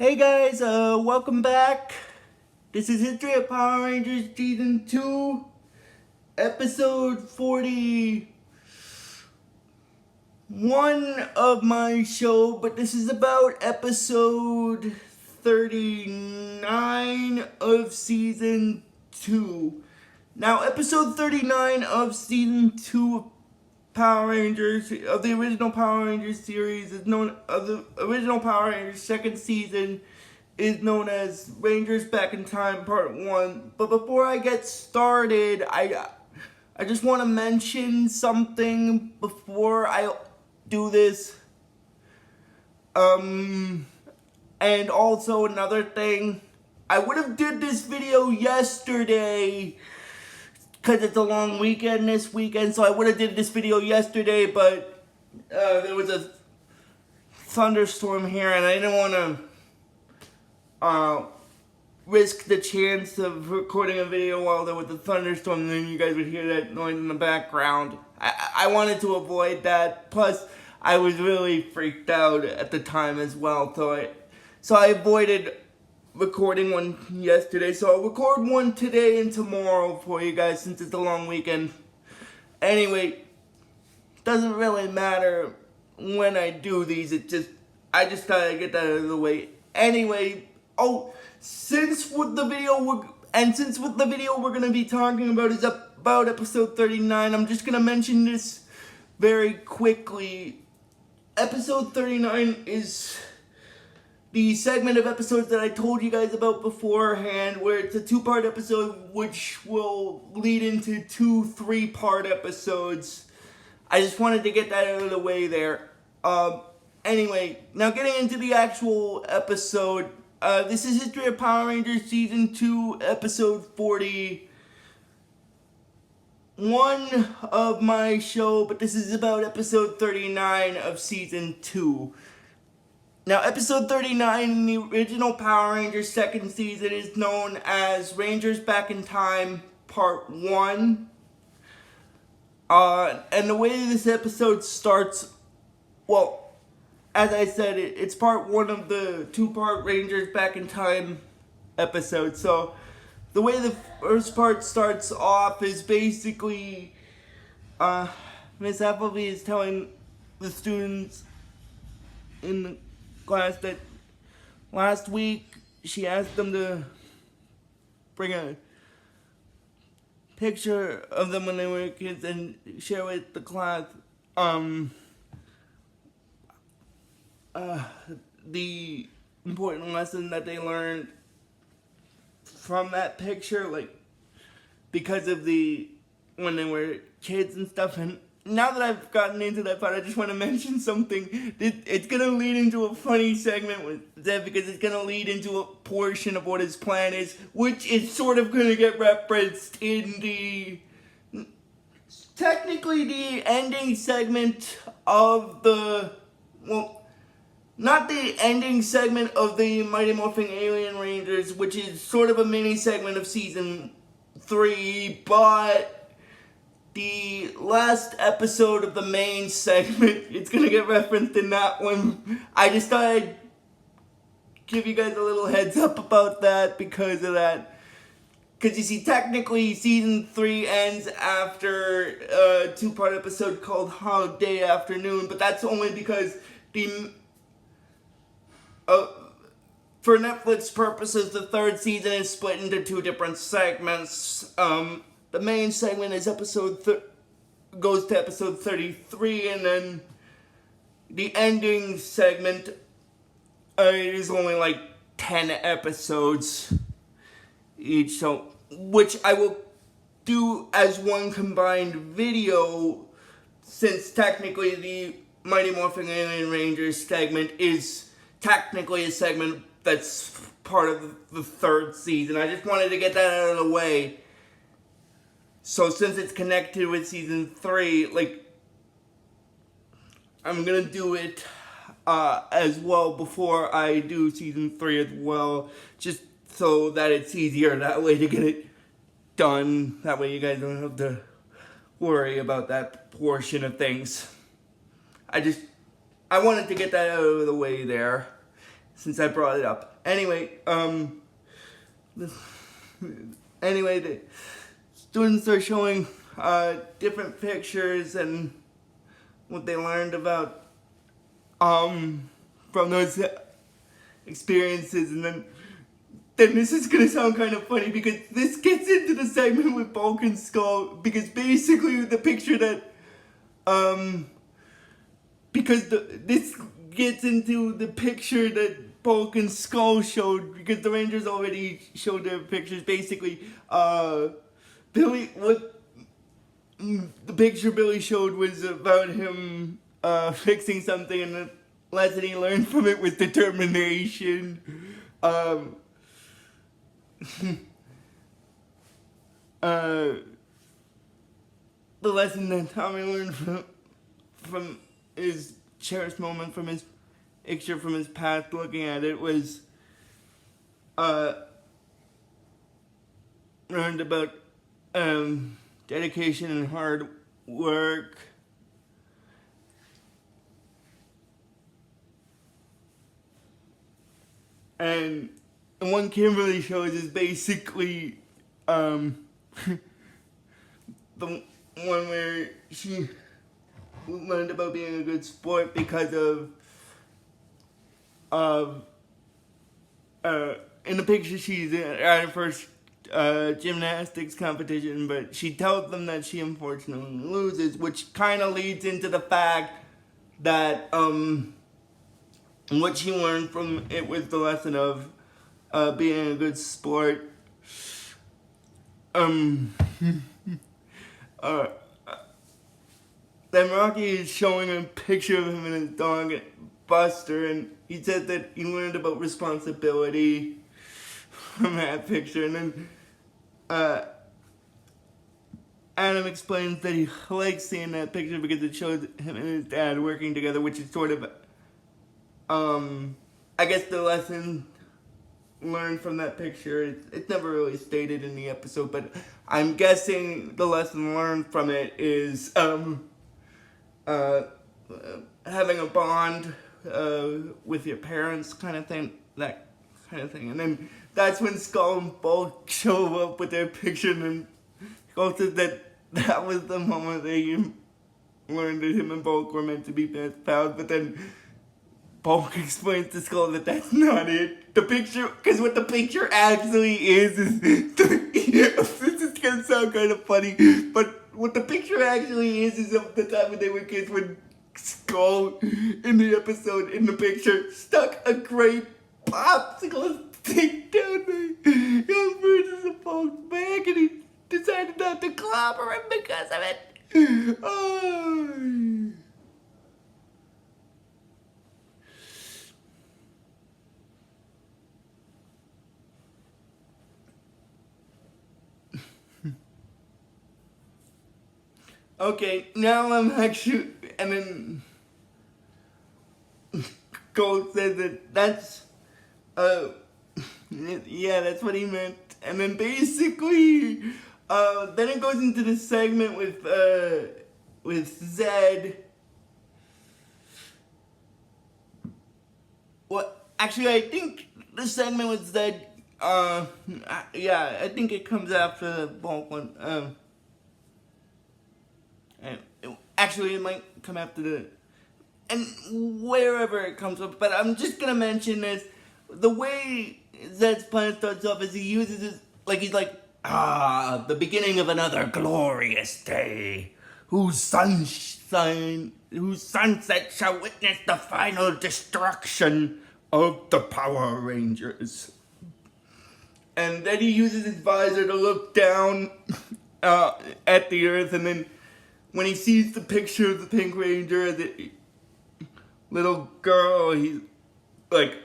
Hey guys, welcome back. This is History of Power Rangers Season 2, Episode 41 of my show, but this is about Episode 39 of Season 2. Now, Episode 39 of Season 2 of Power Rangers, of the original Power Rangers series, is known, of the original Power Rangers second season, is known as Rangers Back in Time Part 1. But before I get started, I just want to mention something before I do this. And also another thing, I would have did this video yesterday, because it's a long weekend this weekend, so I would have did this video yesterday, but there was a thunderstorm here, and I didn't want to risk the chance of recording a video while there was a thunderstorm, and then you guys would hear that noise in the background. I wanted to avoid that, plus I was really freaked out at the time as well, so I avoided recording one yesterday, so I'll record one today and tomorrow for you guys since it's a long weekend. Anyway, doesn't really matter when I do these, I just thought I'd get that out of the way. Anyway, since with the video we're gonna be talking about is about episode 39, I'm just gonna mention this very quickly. Episode 39 is the segment of episodes that I told you guys about beforehand, where it's a two-part episode which will lead into two 3-part episodes. I just wanted to get that out of the way there. Anyway, now getting into the actual episode, this is History of Power Rangers Season 2, Episode 41 of my show, but this is about Episode 39 of Season 2. Now, Episode 39 in the original Power Rangers second season is known as Rangers Back in Time Part 1. And the way this episode starts, well, as I said, it's part 1 of the 2-part Rangers Back in Time episode. So, the way the first part starts off is basically, Miss Appleby is telling the students in the class that last week she asked them to bring a picture of them when they were kids and share with the class the important lesson that they learned from that picture, like because of when they were kids and stuff. And now that I've gotten into that part, I just want to mention something. It's going to lead into a funny segment with Zeb, because it's going to lead into a portion of what his plan is, which is sort of going to get referenced in technically the ending segment of not the ending segment of the Mighty Morphin Alien Rangers, which is sort of a mini segment of Season 3, but the last episode of the main segment, it's gonna get referenced in that one. I just thought I'd give you guys a little heads up about that because of that. Because you see, technically, Season 3 ends after a 2-part episode called Holiday Afternoon, but that's only because for Netflix purposes, the 3rd season is split into 2 different segments. The main segment is goes to episode 33, and then the ending segment is only like 10 episodes each, so which I will do as one combined video, since technically the Mighty Morphin Alien Rangers segment is technically a segment that's part of the 3rd season. I just wanted to get that out of the way. So since it's connected with Season 3, I'm gonna do it as well before I do Season 3 as well, just so that it's easier that way to get it done. That way you guys don't have to worry about that portion of things. I wanted to get that out of the way there. since I brought it up. Anyway, the students are showing different pictures and what they learned about from those experiences, and then this is gonna sound kind of funny because this gets into the segment with Bulk and Skull, because basically the picture that this gets into the picture that Bulk and Skull showed, because the Rangers already showed their pictures. Basically, Billy, what the picture Billy showed was about him fixing something, and the lesson he learned from it was determination. The lesson that Tommy learned from his cherished moment, from his picture from his past, looking at it, was learned about dedication and hard work. And one Kimberly shows is basically the one where she learned about being a good sport because of in the picture she's at her first gymnastics competition, but she tells them that she unfortunately loses, which kind of leads into the fact that what she learned from it was the lesson of being a good sport. Then Rocky is showing a picture of him and his dog Buster, and he said that he learned about responsibility from that picture. And then Adam explains that he likes seeing that picture because it shows him and his dad working together, which is sort of I guess the lesson learned from that picture. It's never really stated in the episode, but I'm guessing the lesson learned from it is having a bond with your parents, kind of thing, that kind of thing. And then that's when Skull and Bulk show up with their picture, and then Skull says that was the moment that you learned that him and Bulk were meant to be best pals, but then Bulk explains to Skull that that's not it. The picture, because what the picture actually is this is gonna sound kind of funny, but what the picture actually is of the time when they were kids, when Skull in the episode, in the picture, stuck a great popsicle stick down the young version of Bulk's back, and he decided not to clobber him because of it. Oh. Okay, now I'm actually, and then Gold said that's yeah, that's what he meant. And then basically, then it goes into the segment with Zed. Well, actually, I think the segment with Zed, yeah, I think it comes after the Bulk one. Actually, it might come after and wherever it comes up, but I'm just gonna mention this. The way Zed's plan starts off is he uses his, he's like, the beginning of another glorious day, whose sunset shall witness the final destruction of the Power Rangers. And then he uses his visor to look down at the earth, and then when he sees the picture of the Pink Ranger, the little girl, he's like,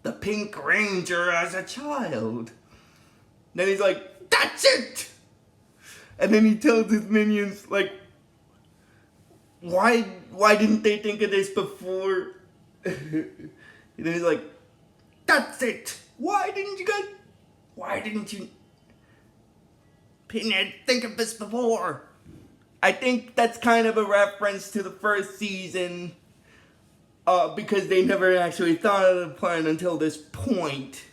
the Pink Ranger as a child. Then he's like, that's it! And then he tells his minions, like, why didn't they think of this before? And then he's like, that's it! Why didn't you Pinhead think of this before? I think that's kind of a reference to the first season because they never actually thought of the plan until this point.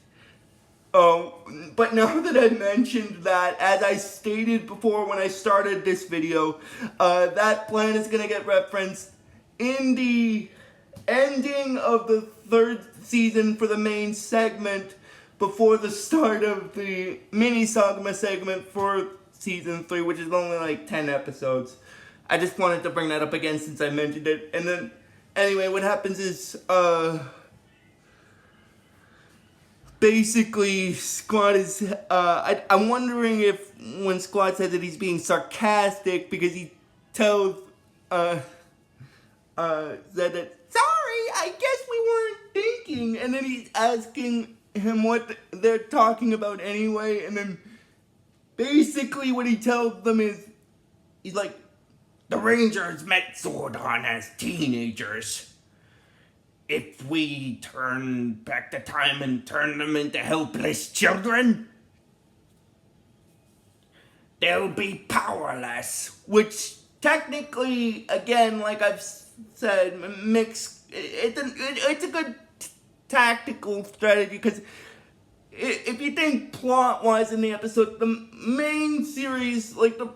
But now that I mentioned that, as I stated before when I started this video, that plan is going to get referenced in the ending of the third season for the main segment before the start of the mini Sagma segment for season 3, which is only like 10 episodes. I just wanted to bring that up again since I mentioned it. And then, anyway, what happens is, basically, Squad is, I'm wondering if when Squad says that he's being sarcastic because he tells, said that, sorry, I guess we weren't thinking, and then he's asking him what they're talking about anyway, and then basically what he tells them is, he's like, the Rangers met Zordon as teenagers. If we turn back the time and turn them into helpless children, they'll be powerless. Which technically, again, like I've said, it's a good tactical strategy, because if you think plot-wise in the episode, the main series, like the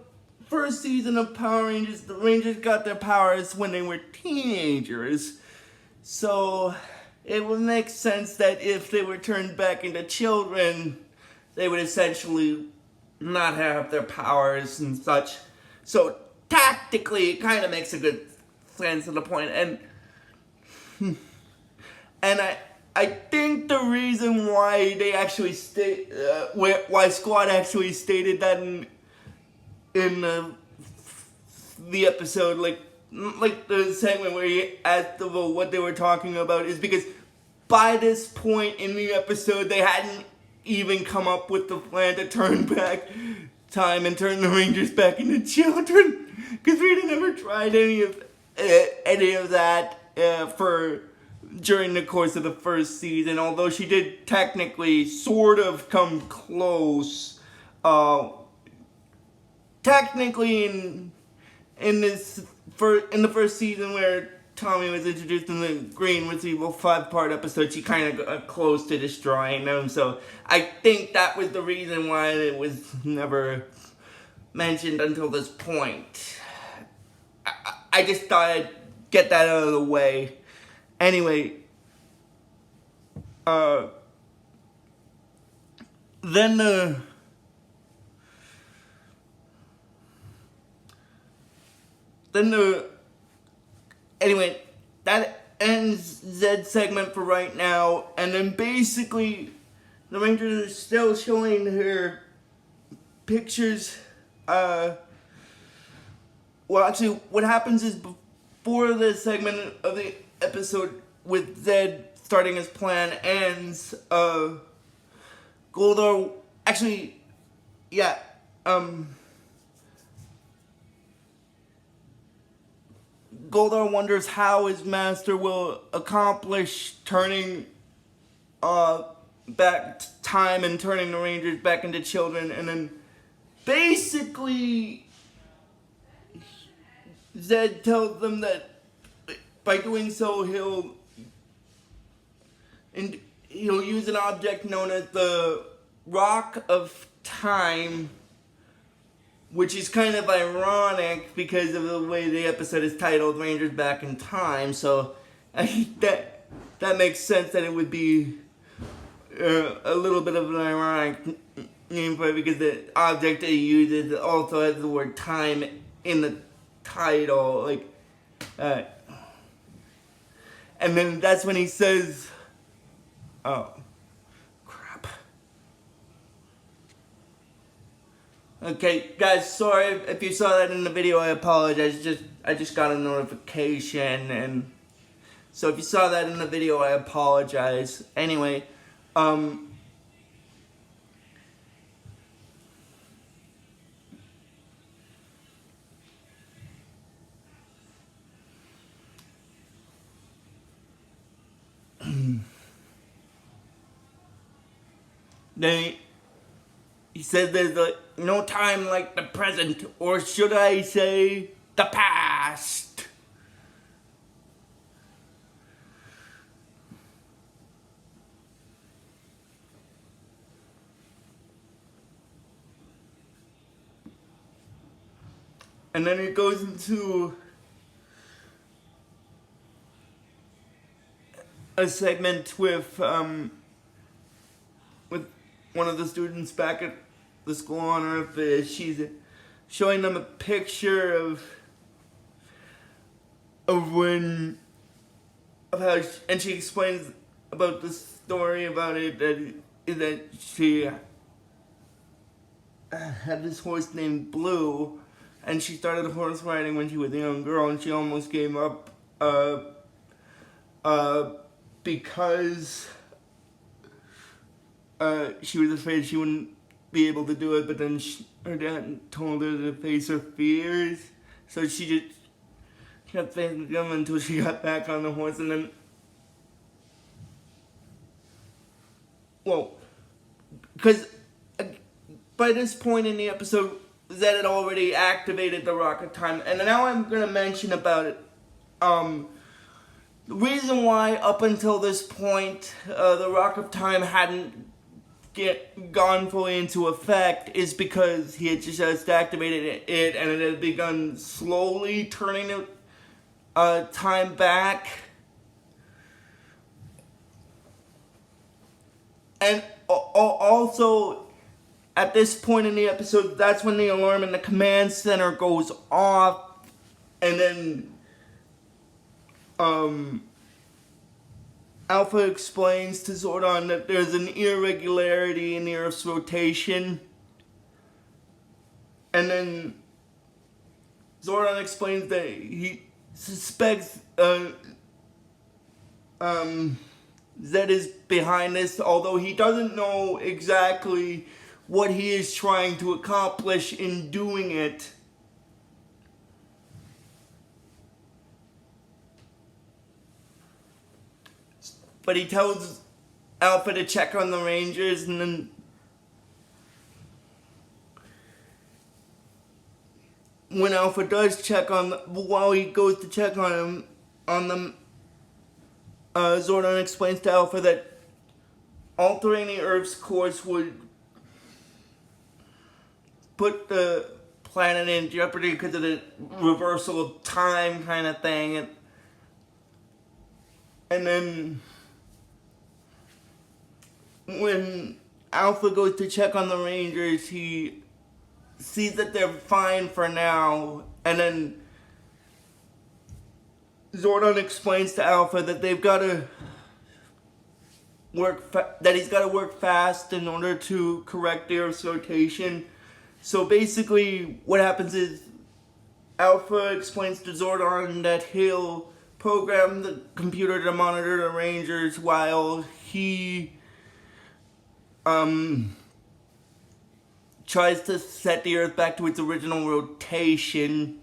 first season of Power Rangers, the Rangers got their powers when they were teenagers. So it would make sense that if they were turned back into children, they would essentially not have their powers and such. So tactically, it kind of makes a good sense of the point. And I think the reason why they actually why Squad actually stated that in the episode, like the segment where he asked about what they were talking about, is because by this point in the episode, they hadn't even come up with the plan to turn back time and turn the Rangers back into children, because Rita never tried any of that during the course of the first season, although she did technically sort of come close. Technically in the first season where Tommy was introduced in the Green Retrieval 5-part episode, she kind of got close to destroying them, so I think that was the reason why it was never mentioned until this point. I just thought I'd get that out of the way. Anyway, anyway, that ends Zed's segment for right now, and then basically the Rangers are still showing her pictures. Well, actually, what happens is before the segment of the episode with Zed starting his plan ends, Goldar, actually, yeah, Goldar wonders how his master will accomplish turning back time and turning the Rangers back into children, and then basically Zed tells them that by doing so he'll use an object known as the Rock of Time, which is kind of ironic because of the way the episode is titled, Rangers Back in Time. So I think that makes sense that it would be a little bit of an ironic name for it, because the object they use also has the word time in the title. Like, and then that's when he says, oh, crap. Okay, guys, sorry if you saw that in the video, I apologize. I just got a notification, and so if you saw that in the video, I apologize. Anyway, then he says there's no time like the present, or should I say, the past. And then it goes into a segment with one of the students back at the school on Earth. She's showing them a picture of how and she explains about the story about it, that she had this horse named Blue, and she started horse riding when she was a young girl, and she almost gave up because she was afraid she wouldn't be able to do it, but then her dad told her to face her fears, so she just kept facing them until she got back on the horse. And then, well, because by this point in the episode, Zed had already activated the Rock of Time, and now I'm going to mention about it. The reason why up until this point the Rock of Time hadn't gone fully into effect is because he had just activated it, and it had begun slowly turning time back. And also, at this point in the episode, that's when the alarm in the command center goes off, and then Alpha explains to Zordon that there's an irregularity in the Earth's rotation. And then Zordon explains that he suspects Zed is behind this, although he doesn't know exactly what he is trying to accomplish in doing it. But he tells Alpha to check on the Rangers, and then when Alpha does check on while he goes to check on them, Zordon explains to Alpha that altering the Earth's course would put the planet in jeopardy because of the reversal of time kind of thing. And then when Alpha goes to check on the Rangers, he sees that they're fine for now, and then Zordon explains to Alpha that they've got to that he's got to work fast in order to correct the Earth's rotation. So basically, what happens is Alpha explains to Zordon that he'll program the computer to monitor the Rangers while he tries to set the Earth back to its original rotation.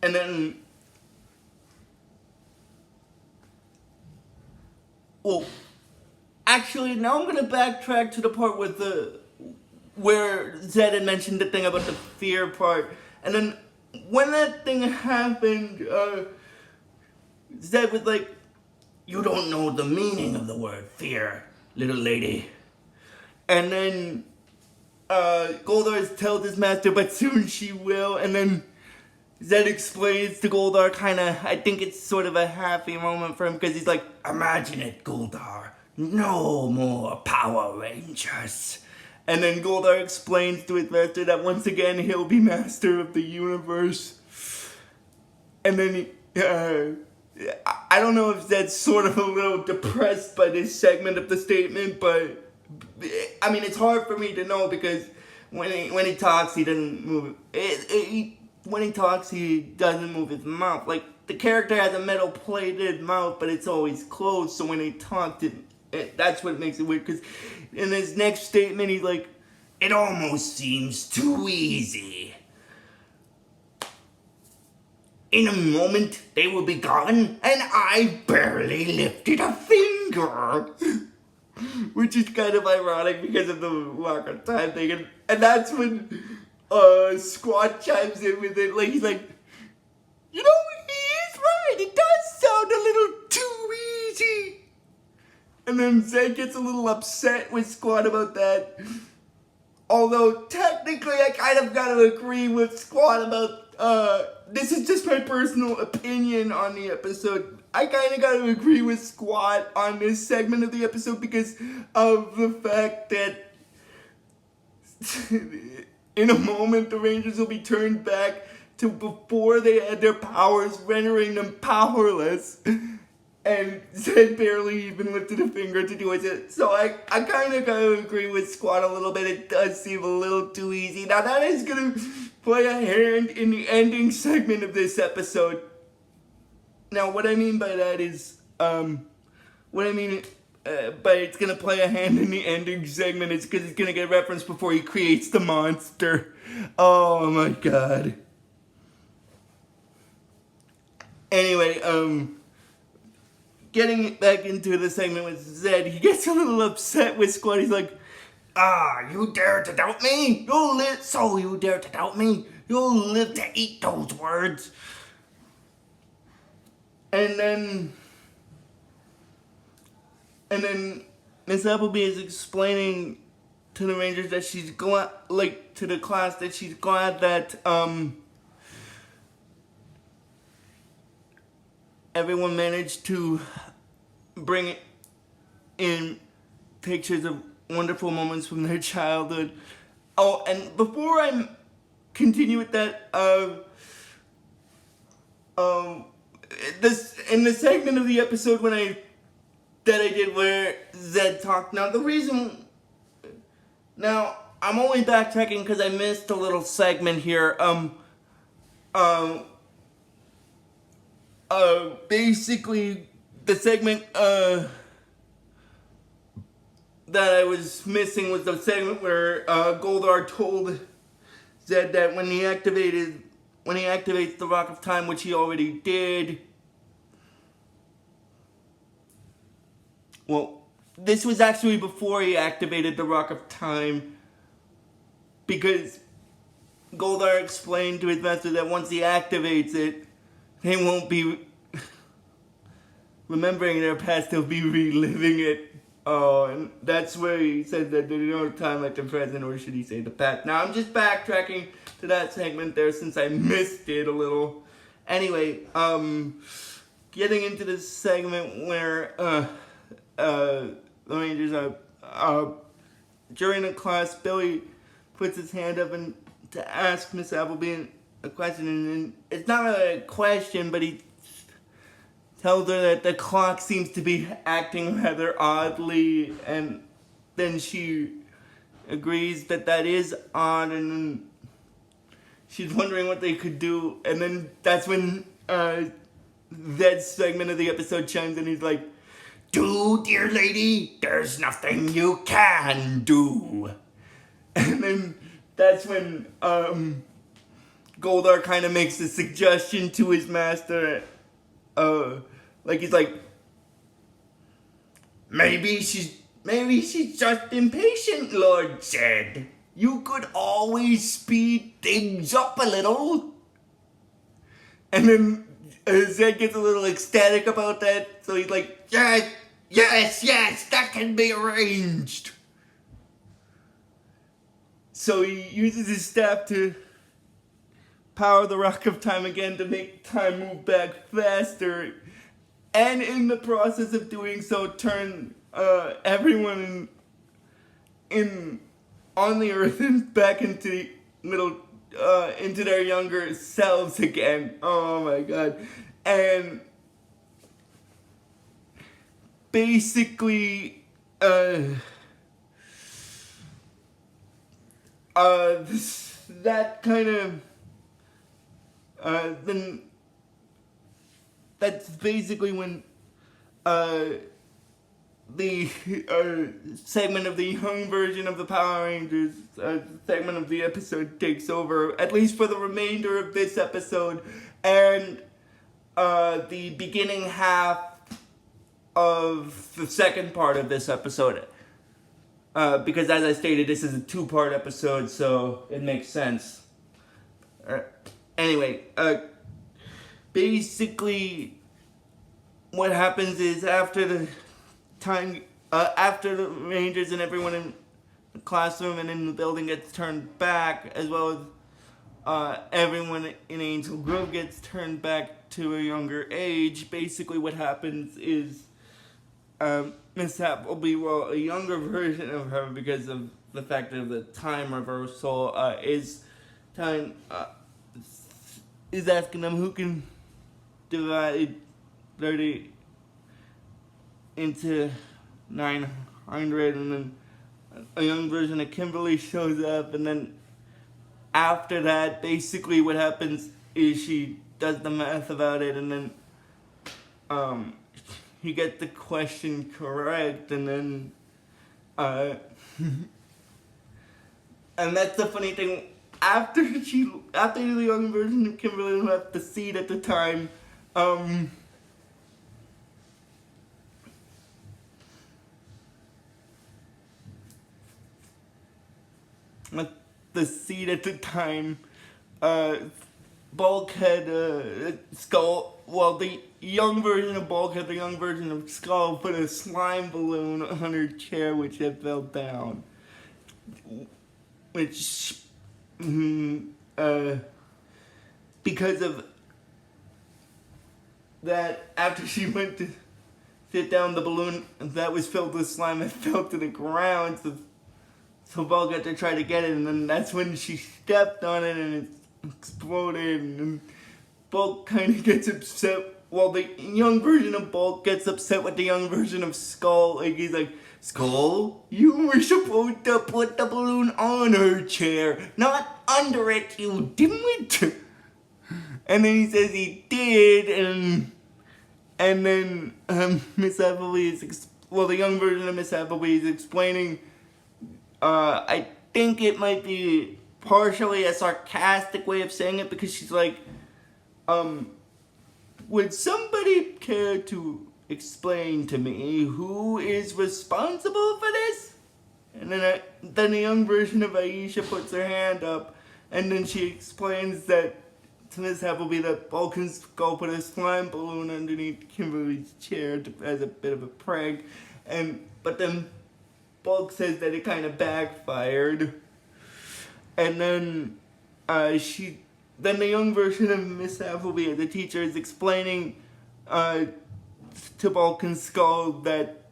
And then, well, actually, now I'm gonna backtrack to the part with where Zed had mentioned the thing about the fear part. And then when that thing happened, Zed was like, "You don't know the meaning of the word fear, little lady." And then Goldar tells his master, "But soon she will." And then Zed explains to Goldar, I think it's sort of a happy moment for him, because he's like, "Imagine it, Goldar. No more Power Rangers." And then Goldar explains to his master that once again he'll be master of the universe. And then I don't know if Zed's sort of a little depressed by this segment of the statement, but I mean, it's hard for me to know because when he talks, he doesn't move. When he talks, he doesn't move his mouth. Like, the character has a metal-plated mouth, but it's always closed. So when he talks, that's what makes it weird. Because in his next statement, he's like, "It almost seems too easy. In a moment, they will be gone, and I barely lifted a finger." Which is kind of ironic because of the Rock of Time thing. And that's when Squad chimes in with it. Like, he's like, "You know, he is right. It does sound a little too easy." And then Zed gets a little upset with Squad about that. Although technically I kind of gotta agree with Squad about, this is just my personal opinion on the episode. I kind of gotta agree with Squad on this segment of the episode because of the fact that in a moment the Rangers will be turned back to before they had their powers, rendering them powerless. And Zed barely even lifted a finger to do it. So I kind of gotta agree with Squad a little bit. It does seem a little too easy. Now that is gonna play a hand in the ending segment of this episode. Now what I mean by that is, what I mean by it's gonna play a hand in the ending segment is because it's gonna get referenced before he creates the monster. Oh my god. Anyway, getting back into the segment with Zed, he gets a little upset with Squad. He's like, you dare to doubt me? You dare to doubt me? You'll live to eat those words. And then Miss Appleby is explaining to the Rangers that she's glad, like, to the class, that she's glad that, everyone managed to bring in pictures of wonderful moments from their childhood. Oh, and before I continue with that, this in the segment of the episode that I did where Zed talked. Now I'm only backtracking because I missed a little segment here. Basically, the segment, that I was missing was the segment where, Goldar told Zed that when he activates the Rock of Time, which he already did. Well, this was actually before he activated the Rock of Time, because Goldar explained to his master that once he activates it, they won't be remembering their past, they'll be reliving it. Oh, and that's where he said that there's no time like the present, or should he say the past. Now, I'm just backtracking to that segment there since I missed it a little. Anyway, getting into this segment where, the Rangers are, during the class, Billy puts his hand up and to ask Miss Appleby a question, and it's not really a question, but he tells her that the clock seems to be acting rather oddly, and then she agrees that is odd, and then she's wondering what they could do, and then that's when that segment of the episode chimes in. He's like, "Do, dear lady, there's nothing you can do." And then that's when Goldar kind of makes a suggestion to his master. He's like, maybe she's just impatient, Lord Zed. You could always speed things up a little. And then Zed gets a little ecstatic about that, so he's like, yes, that can be arranged. So he uses his staff to power the Rock of Time again to make time move back faster, and in the process of doing so, turn everyone on the Earth and back into into their younger selves again. Oh my god! And basically, that kind of. Then that's basically when the segment of the young version of the Power Rangers segment of the episode takes over, at least for the remainder of this episode, and the beginning half of the second part of this episode. Because as I stated, this is a 2-part episode, so it makes sense. Anyway, basically, what happens is after the Rangers and everyone classroom and in the building gets turned back, as well as everyone in Angel Grove gets turned back to a younger age. Basically what happens is Miss Appleby, well, a younger version of her, because of the fact of the time reversal, is asking them who can divide 30 into 900, and then a young version of Kimberly shows up, and then after that, basically what happens is she does the math about it, and then he gets the question correct, and then and that's the funny thing. After the young version of Kimberly left the seat at the time, Bulkhead, Skull, well, the young version of Bulkhead, the young version of Skull put a slime balloon on her chair, which had fell down. Which, because of that, after she went to sit down, the balloon that was filled with slime had fell to the ground, so Bulk got to try to get it, and then that's when she stepped on it and it exploded, and Bulk kind of gets upset. Well, the young version of Bulk gets upset with the young version of Skull. Like, he's like, Skull, you were supposed to put the balloon on her chair, not under it, you dimwit. And then he says he did, and then Miss Appleby is, the young version of Miss Appleby is explaining, I think it might be partially a sarcastic way of saying it, because she's like, would somebody care to explain to me who is responsible for this? And then the young version of Aisha puts her hand up, and then she explains that to Miss Appleby that Bulk and Skull put a slime balloon underneath Kimberly's chair as a bit of a prank, but then Bulk says that it kind of backfired, and then then the young version of Miss Appleby, the teacher, is explaining to Bulk and Skull that,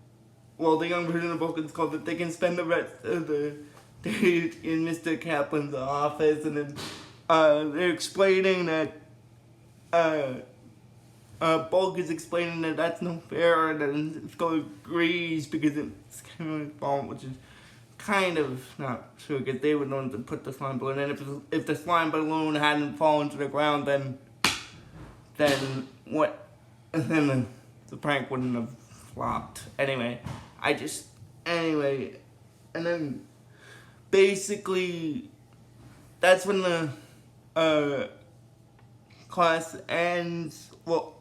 the young version of Bulk and Skull, that they can spend the rest of the day in Mr. Kaplan's office, and then they're explaining that Bulk is explaining that that's no fair, and then Skull agrees because it's Kimberly's fault, which is kind of not true, because they were the ones that put the slime balloon in. If the slime balloon hadn't fallen to the ground, then what? Then the prank wouldn't have flopped. Anyway, and then basically that's when the class ends. Well,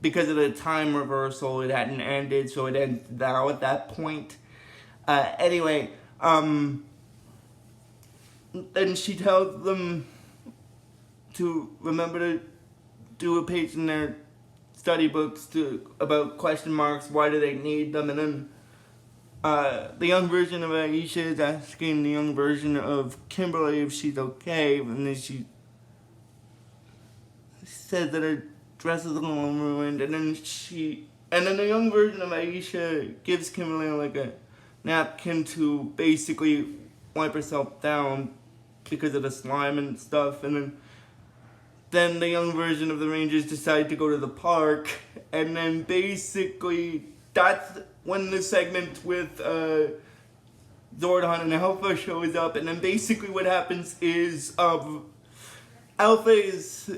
because of the time reversal, it hadn't ended, so it ends now at that point. Anyway, then she tells them to remember to do a page in their study books about question marks, why do they need them, and then the young version of Aisha is asking the young version of Kimberly if she's okay, and then she says that her dress is a little ruined, and then the young version of Aisha gives Kimberly like a napkin to basically wipe herself down because of the slime and stuff, and then the young version of the Rangers decide to go to the park, and then basically that's when the segment with Zordon and Alpha shows up, and then basically what happens is Alpha is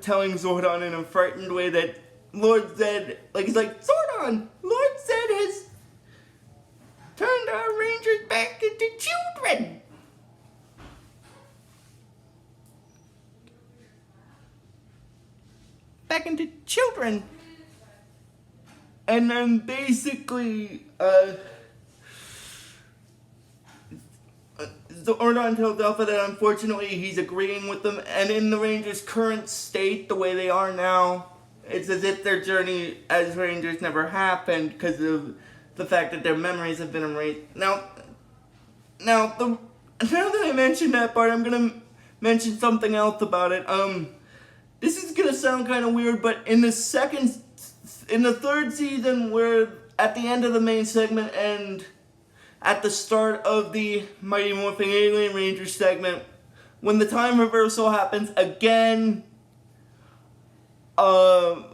telling Zordon in a frightened way that Lord Zed, he's like, Zordon, Lord Zed has turned our Rangers back into children. Back into children. And then basically, Zordon tells Alpha that unfortunately he's agreeing with them, and in the Rangers' current state, the way they are now, it's as if their journey as Rangers never happened because of the fact that their memories have been erased. Now, now that I mentioned that part, I'm gonna mention something else about it. This is gonna sound kind of weird, but in the third season, where at the end of the main segment and at the start of the Mighty Morphin Alien Rangers segment, when the time reversal happens again, the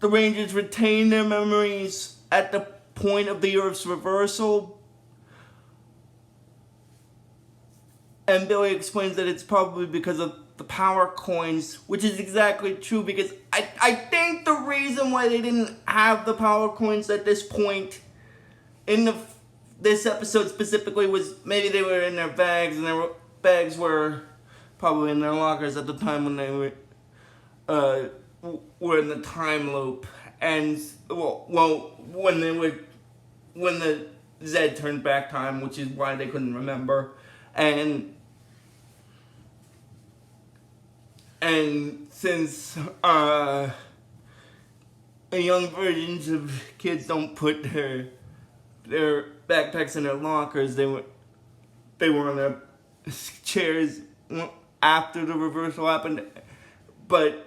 Rangers retain their memories at the point of the Earth's reversal. And Billy explains that it's probably because of the power coins, which is exactly true, because I think the reason why they didn't have the power coins at this point in this episode specifically was maybe they were in their bags, and their bags were probably in their lockers at the time when they were in the time loop. And when the Zed turned back time, which is why they couldn't remember. And since young versions of kids don't put their backpacks in their lockers, they were on their chairs after the reversal happened. But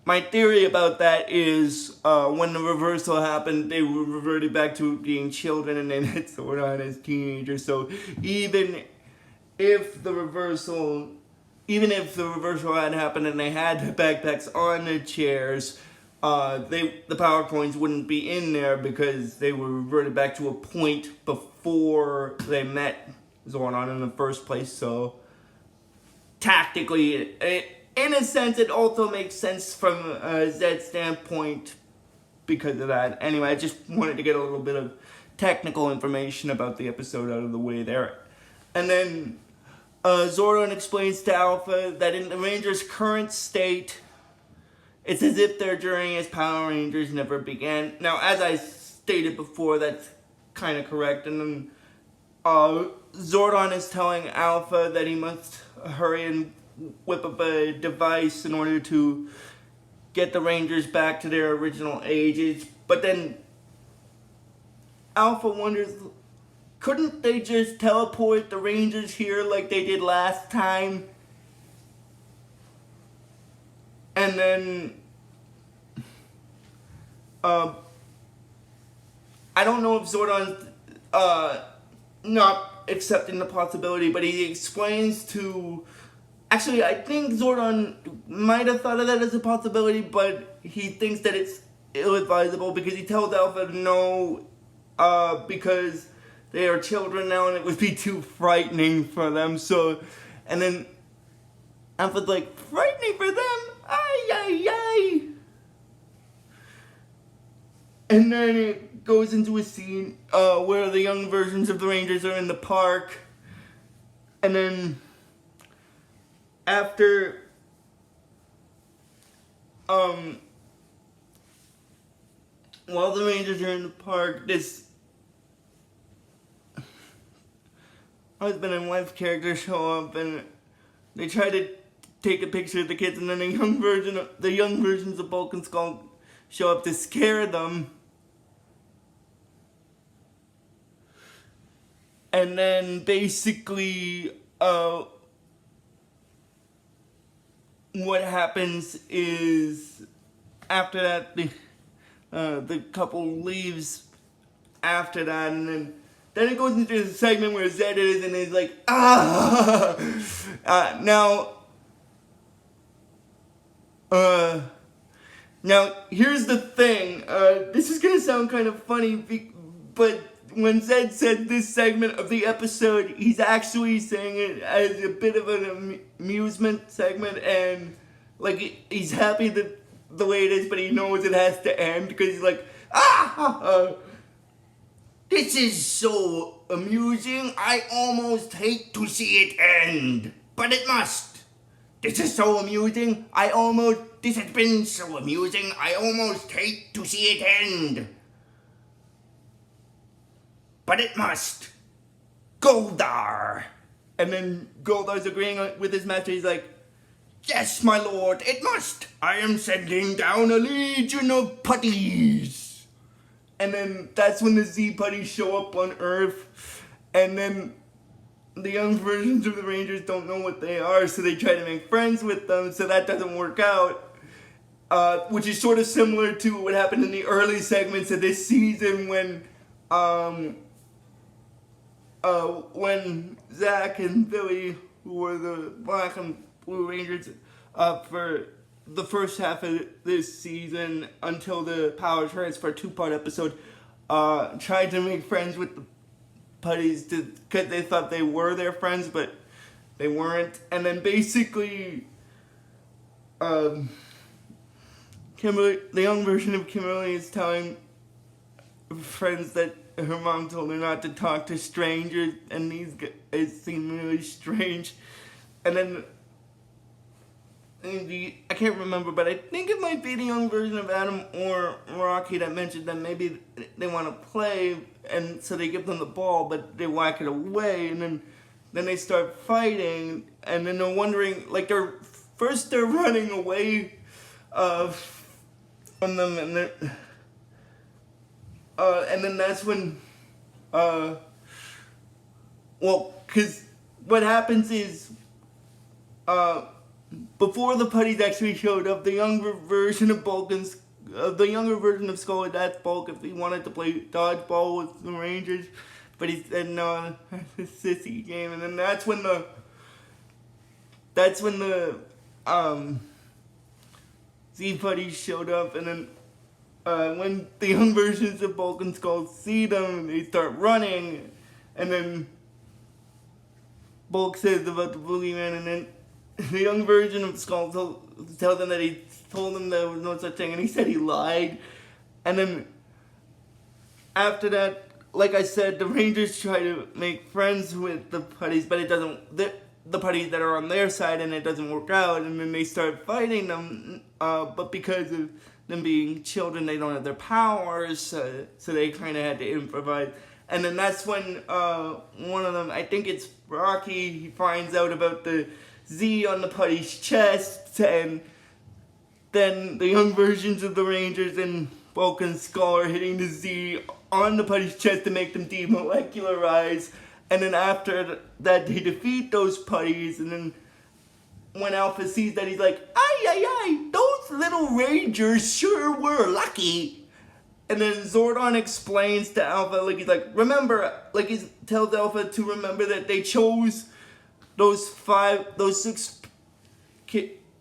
my theory about that is when the reversal happened, they were reverted back to being children, and then it's sort of as teenagers. So even if the reversal had happened and they had the backpacks on the chairs, the power coins wouldn't be in there because they were reverted back to a point before they met Zordon in the first place. So tactically, in a sense, it also makes sense from Zed's standpoint because of that. Anyway, I just wanted to get a little bit of technical information about the episode out of the way there. And then Zordon explains to Alpha that in the Rangers' current state, it's as if their journey as Power Rangers never began. Now, as I stated before, that's kind of correct. And then Zordon is telling Alpha that he must hurry and whip up a device in order to get the Rangers back to their original ages. But then Alpha wonders, couldn't they just teleport the Rangers here like they did last time? And then I don't know if Zordon's not accepting the possibility, but he explains to... Actually, I think Zordon might have thought of that as a possibility, but he thinks that it's ill-advisable because he tells Alpha no, because they are children now and it would be too frightening for them. So, and then Alpha's like, frightening for them? Ay, ay, ay. And then it goes into a scene where the young versions of the Rangers are in the park. And then after while the Rangers are in the park, this husband and wife character show up and they try to take a picture of the kids, and then the young versions of Bulk and Skull show up to scare them. And then basically what happens is after that the couple leaves after that, and then it goes into the segment where Zed is and he's like, now here's the thing, this is gonna sound kind of funny, but when Zed said this segment of the episode, he's actually saying it as a bit of an amusement segment, and like he's happy that the way it is, but he knows it has to end because he's like, this is so amusing, I almost hate to see it end, but it must. This is so amusing, this has been so amusing, I almost hate to see it end. But it must. Goldar. And then Goldar's agreeing with his master. He's like, yes, my lord, it must. I am sending down a legion of putties. And then that's when the Z putties show up on Earth. And then the young versions of the Rangers don't know what they are, so they try to make friends with them, so that doesn't work out. Which is sort of similar to what happened in the early segments of this season when Zach and Billy, who were the Black and Blue Rangers, for the first half of this season until the Power Transfer 2-part episode, tried to make friends with the putties because they thought they were their friends, but they weren't. And then basically, Kimberly, the young version of Kimberly, is telling friends that her mom told her not to talk to strangers, and these guys seem really strange. And then, I can't remember, but I think it might be the young version of Adam or Rocky that mentioned that maybe they want to play, and so they give them the ball, but they whack it away, and then they start fighting, and then they're wondering, like, they're running away from them, and then that's when, because what happens is, before the putties actually showed up, the younger version of the younger version of Skull had asked Bulk if he wanted to play dodgeball with the Rangers, but he said no, it's a sissy game, and then that's when the Z putties showed up, and then when the young versions of Bulk and Skull see them, they start running, and then Bulk says about the boogeyman, and then the young version of Skull tell them that he told them there was no such thing, and he said he lied. And then after that, like I said, the Rangers try to make friends with the putties, but it doesn't. The putties that are on their side, and it doesn't work out, and then they start fighting them. But because of them being children, they don't have their powers, so they kind of had to improvise. And then that's when one of them, I think it's Rocky, he finds out about the Z on the putty's chest, and then the young versions of the Rangers and Bulk and Skull are hitting the Z on the putty's chest to make them demolecularize, and then after that they defeat those putties, and then when Alpha sees that, he's like, ay, those little Rangers sure were lucky. And then Zordon explains to Alpha, like, he's like, remember, like, he tells Alpha to remember that they chose those 6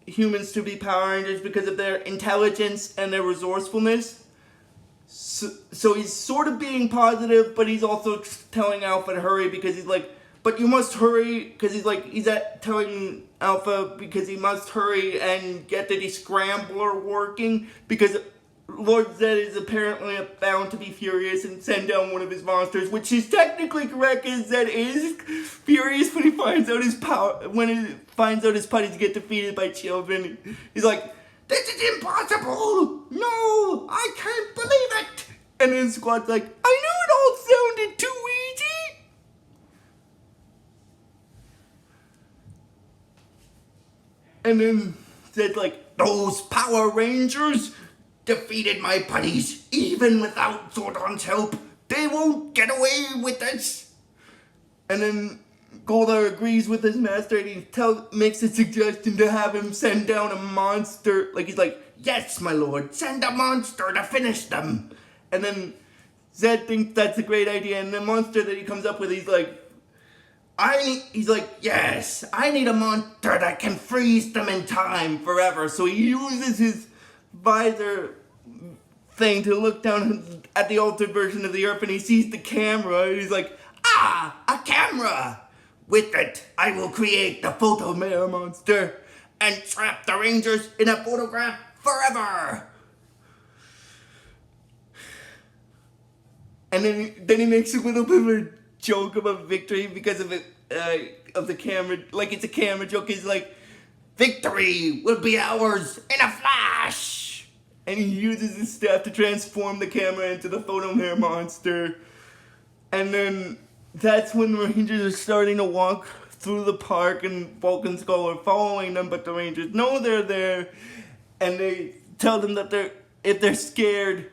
humans to be Power Rangers because of their intelligence and their resourcefulness. So he's sort of being positive, but he's also telling Alpha to hurry because he's like, but you must hurry, because he's telling Alpha because he must hurry and get the Scrambler working, because Lord Zed is apparently bound to be furious and send down one of his monsters, which is technically correct, because Zed is furious when he finds out his putties get defeated by children. He's like, this is impossible! No, I can't believe it! And then Squad's like, I knew it all sounded too easy! And then Zed's like, those Power Rangers defeated my putties, even without Zordon's help. They won't get away with this. And then Goldar agrees with his master, and he makes a suggestion to have him send down a monster. Like, he's like, yes, my lord, send a monster to finish them. And then Zed thinks that's a great idea, and the monster that he comes up with, he's like, yes, I need a monster that can freeze them in time forever. So he uses his visor thing to look down at the altered version of the Earth, and he sees the camera, and he's like, a camera! With it, I will create the Photomare monster and trap the Rangers in a photograph forever! And then he makes a little bit of a joke about victory because of the camera, like it's a camera joke. He's like, victory will be ours in a flash! And he uses his staff to transform the camera into the Photomare monster. And then that's when the Rangers are starting to walk through the park, and Bulk and Skull are following them, but the Rangers know they're there, and they tell them that if they're scared,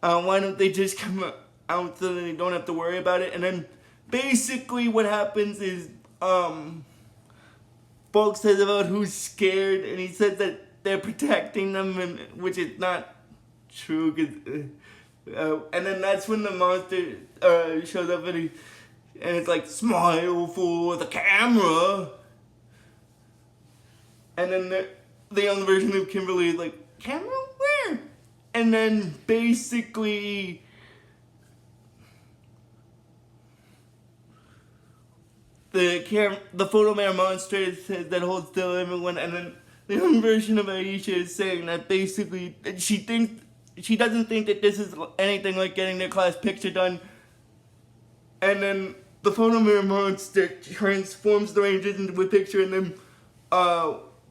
why don't they just come out so that they don't have to worry about it. And then basically what happens is, Bulk says about who's scared, and he said that they're protecting them, and which is not true. And then that's when the monster shows up, and it's like, smile for the camera. And then the young version of Kimberly is like, camera where? And then basically the photomare monster says that holds still everyone, and then the young version of Aisha is saying that basically she doesn't think that this is anything like getting their class picture done. And then the photomare monster transforms the Rangers into a picture, and then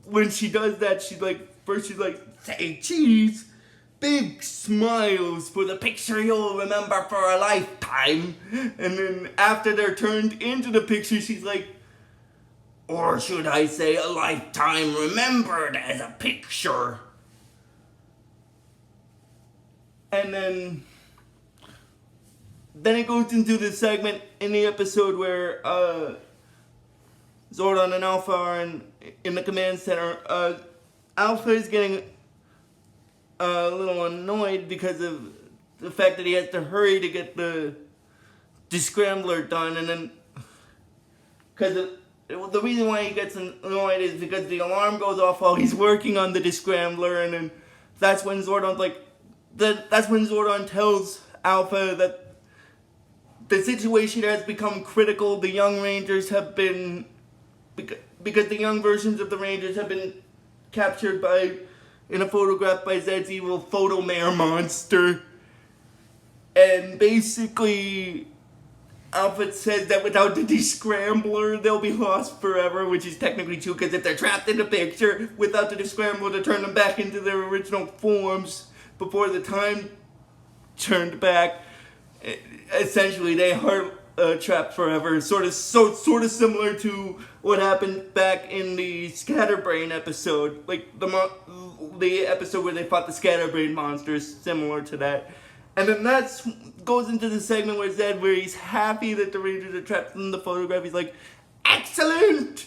when she does that, she's like, say cheese, big smiles for the picture you'll remember for a lifetime. And then after they're turned into the picture, she's like, or should I say a lifetime remembered as a picture. And then it goes into the segment in the episode where Zordon and Alpha are in the command center. Alpha is getting a little annoyed because of the fact that he has to hurry to get the scrambler done, and then because the reason why he gets annoyed is because the alarm goes off while he's working on the scrambler, and then that's when Zordon tells Alpha that the situation has become critical. The young Rangers have been, because the young versions of the Rangers have been captured in a photograph by Zed's evil photomare monster. And basically, Alpha says that without the scrambler, they'll be lost forever, which is technically true, because if they're trapped in the picture, without the scrambler to turn them back into their original forms before the time turned back, essentially they are trapped forever. Sort of similar to what happened back in the Scatterbrain episode, like the episode where they fought the Scatterbrain monsters, similar to that. And then that goes into the segment where he's happy that the Rangers are trapped in the photograph. He's like, excellent!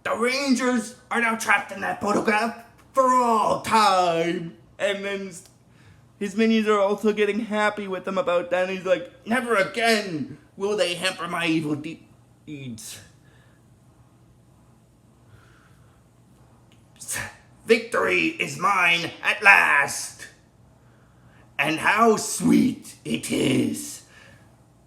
The Rangers are now trapped in that photograph for all time. And then his minions are also getting happy with him about that. And he's like, never again will they hamper my evil deeds. Victory is mine at last. And how sweet it is.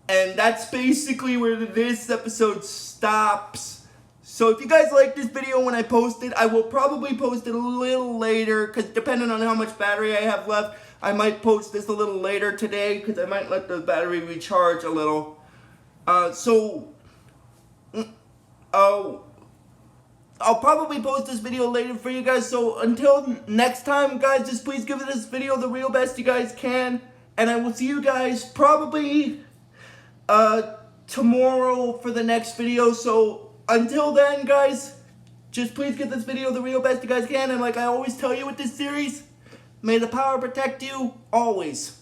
And that's basically where this episode stops. So if you guys like this video when I post it, I will probably post it a little later, because depending on how much battery I have left, I might post this a little later today, because I might let the battery recharge a little. I'll probably post this video later for you guys. So until next time, guys, just please give this video the real best you guys can. And I will see you guys probably tomorrow for the next video. So until then, guys, just please give this video the real best you guys can. And like I always tell you with this series, may the power protect you always.